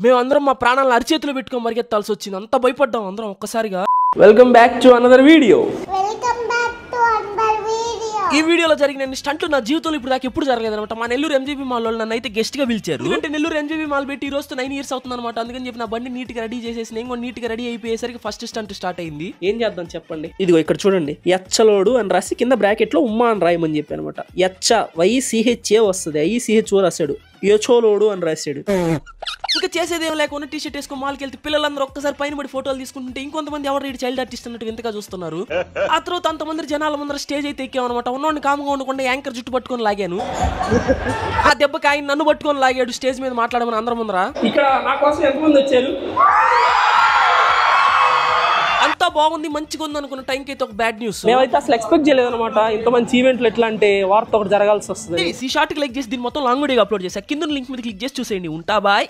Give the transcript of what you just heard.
మేమందరం మా ప్రాణాలను అరిచేతులు పెట్టుకొని పరిగెత్తాల్సి వచ్చింది. అంత భయపడ్డాం అందరం ఒక్కసారిగా. Welcome back to another video. ఈ వీడియోలో జరిగిన స్టంట్లు నా జీవితంలో ఇప్పుడు దాకా ఎప్పుడు జరగలేదు అనమాట. మా నెల్లూరు ఎంజీబీ మాల్ వాళ్ళు నన్ను అయితే గెస్ట్ గా పిలిచారు. అంటే నెల్లూరు ఎంజీబీ మాల్ పెట్టి ఈ రోజు 9 years అవుతుంది అనమాట. అందుకని చెప్పి నా బండి నీట్ గా రెడీ చేసేసి నేను కూడా నీట్ గా రెడీ అయిపోయేసరికి ఫస్ట్ స్టంట్ స్టార్ట్ అయింది. ఏం చేద్దాం చెప్పండి. ఇదిగో ఇక్కడ చూడండి, ఎచ్చలోడు అని రాసి కింద బ్రాకెట్ లో ఉమ్మా అని రాయమని చెప్పి అనమాట. ఎచ్చ YCHA వస్తుంది, ICHO రాశాడు. యచోలోడు అని రాశాడు. ఇంకా చేసేదేం లేకుండా టీ షర్ట్ వేసుకుని మాల్కి వెళ్తే పిల్లలందరూ ఒక్కసారి పైన పడి ఫోటోలు తీసుకుంటుంటే ఇంకొంతమంది ఎవరు చైల్డ్ ఆర్టిస్ట్ అన్నట్టు ఇంతగా చూస్తున్నారు. ఆ తర్వాత అంతమంది జనాల ముందర స్టేజ్ అయితే ఎక్కామన్నమాట. ఉన్నోడిని కాముగా ఉండకుండా యాంకర్ జుట్టు పట్టుకొని లాగాను. ఆ దెబ్బకి ఆయన నన్ను పట్టుకొని లాగాడు స్టేజ్ మీద మాట్లాడమని అందరం ముందర. ఇక్కడ నా కోసం ఎంతమంది వచ్చారు. అంతా బాగుంది, మంచిగా ఉంది అనుకున్న టైంకి అయితే ఒక బ్యాడ్ న్యూస్. మేమైతే అసలు ఎక్స్పెక్ట్ చేయలేదు అనమాట. ఇంత మంచి ఈవెంట్లు ఎట్లా అంటే వార్త ఒకటి జరగాల్సి వస్తుంది. ఈ షార్ట్ కి లైక్ చేసి దీన్ని మొత్తం లాంగ్ వీడియో అప్లోడ్ చేసా. కింద లింక్ మీద క్లిక్ చేసి చూసేయండి. ఉంటా బాయ్.